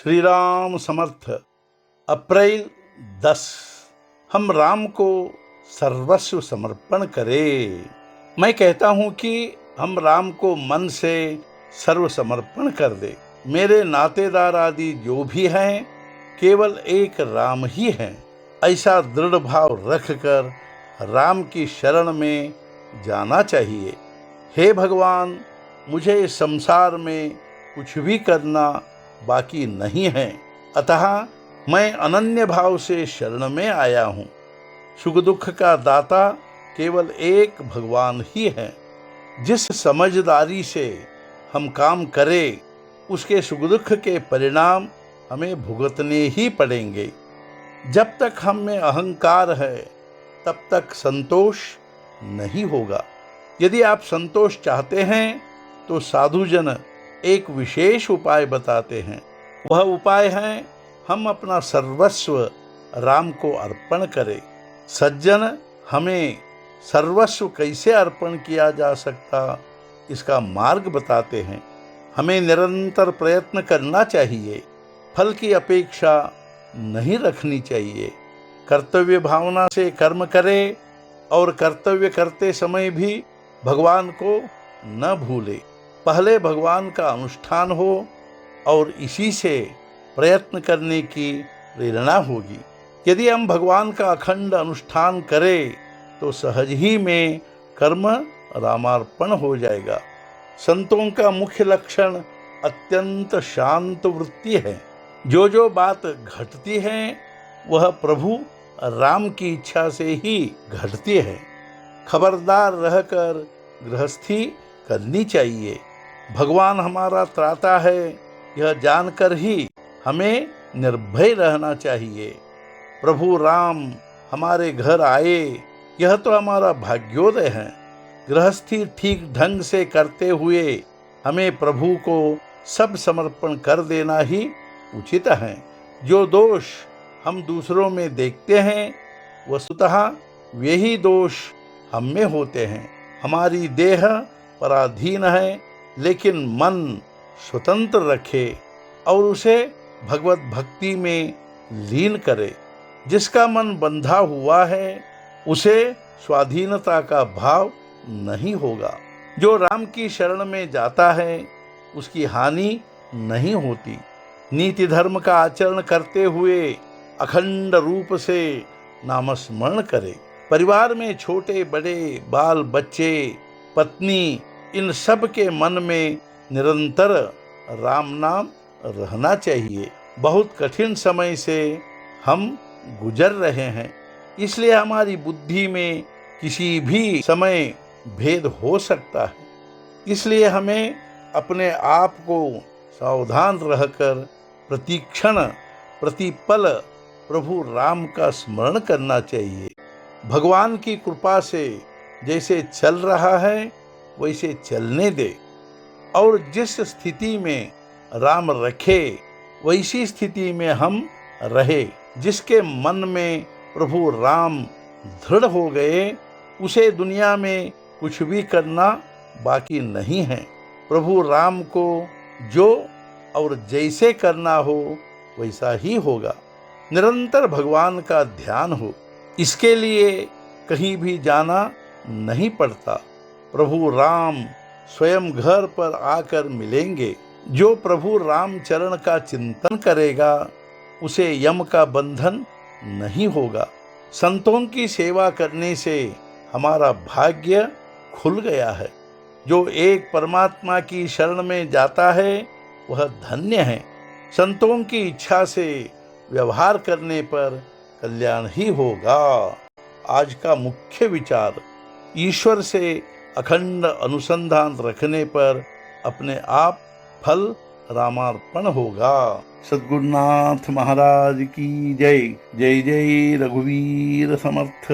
श्री राम समर्थ। अप्रैल 10। हम राम को सर्वस्व समर्पण करें। मैं कहता हूँ कि हम राम को मन से सर्व समर्पण कर दे। मेरे नातेदार आदि जो भी हैं केवल एक राम ही हैं, ऐसा दृढ़ भाव रखकर राम की शरण में जाना चाहिए। हे भगवान, मुझे इस संसार में कुछ भी करना बाकी नहीं है, अतः मैं अनन्य भाव से शरण में आया हूँ। सुख दुख का दाता केवल एक भगवान ही है। जिस समझदारी से हम काम करें उसके सुख दुख के परिणाम हमें भुगतने ही पड़ेंगे। जब तक हम में अहंकार है तब तक संतोष नहीं होगा। यदि आप संतोष चाहते हैं तो साधुजन एक विशेष उपाय बताते हैं। वह उपाय है हम अपना सर्वस्व राम को अर्पण करें। सज्जन हमें सर्वस्व कैसे अर्पण किया जा सकता, इसका मार्ग बताते हैं। हमें निरंतर प्रयत्न करना चाहिए, फल की अपेक्षा नहीं रखनी चाहिए। कर्तव्य भावना से कर्म करें और कर्तव्य करते समय भी भगवान को न भूले। पहले भगवान का अनुष्ठान हो और इसी से प्रयत्न करने की प्रेरणा होगी। यदि हम भगवान का अखंड अनुष्ठान करें तो सहज ही में कर्म रामार्पण हो जाएगा। संतों का मुख्य लक्षण अत्यंत शांत वृत्ति है। जो बात घटती है वह प्रभु राम की इच्छा से ही घटती है। खबरदार रहकर गृहस्थी करनी चाहिए। भगवान हमारा त्राता है, यह जानकर ही हमें निर्भय रहना चाहिए। प्रभु राम हमारे घर आए, यह तो हमारा भाग्योदय है। गृहस्थी ठीक ढंग से करते हुए हमें प्रभु को सब समर्पण कर देना ही उचित है। जो दोष हम दूसरों में देखते हैं वस्तुतः वही दोष हम में होते हैं। हमारी देह पराधीन है, लेकिन मन स्वतंत्र रखे और उसे भगवत भक्ति में लीन करे। जिसका मन बंधा हुआ है उसे स्वाधीनता का भाव नहीं होगा। जो राम की शरण में जाता है उसकी हानि नहीं होती। नीति धर्म का आचरण करते हुए अखंड रूप से नामस्मरण करे। परिवार में छोटे बड़े, बाल बच्चे, पत्नी, इन सब के मन में निरंतर राम नाम रहना चाहिए। बहुत कठिन समय से हम गुजर रहे हैं, इसलिए हमारी बुद्धि में किसी भी समय भेद हो सकता है। इसलिए हमें अपने आप को सावधान रहकर प्रतिक्षण प्रतिपल प्रभु राम का स्मरण करना चाहिए। भगवान की कृपा से जैसे चल रहा है वैसे चलने दे और जिस स्थिति में राम रखे वैसी स्थिति में हम रहे। जिसके मन में प्रभु राम दृढ़ हो गए उसे दुनिया में कुछ भी करना बाकी नहीं है। प्रभु राम को जो और जैसे करना हो वैसा ही होगा। निरंतर भगवान का ध्यान हो, इसके लिए कहीं भी जाना नहीं पड़ता। प्रभु राम स्वयं घर पर आकर मिलेंगे। जो प्रभु राम चरण का चिंतन करेगा उसे यम का बंधन नहीं होगा। संतों की सेवा करने से हमारा भाग्य खुल गया है। जो एक परमात्मा की शरण में जाता है वह धन्य है। संतों की इच्छा से व्यवहार करने पर कल्याण ही होगा। आज का मुख्य विचार, ईश्वर से अखंड अनुसंधान रखने पर अपने आप फल रामार्पण होगा। सद्गुरुनाथ महाराज की जय। जय जय रघुवीर समर्थ।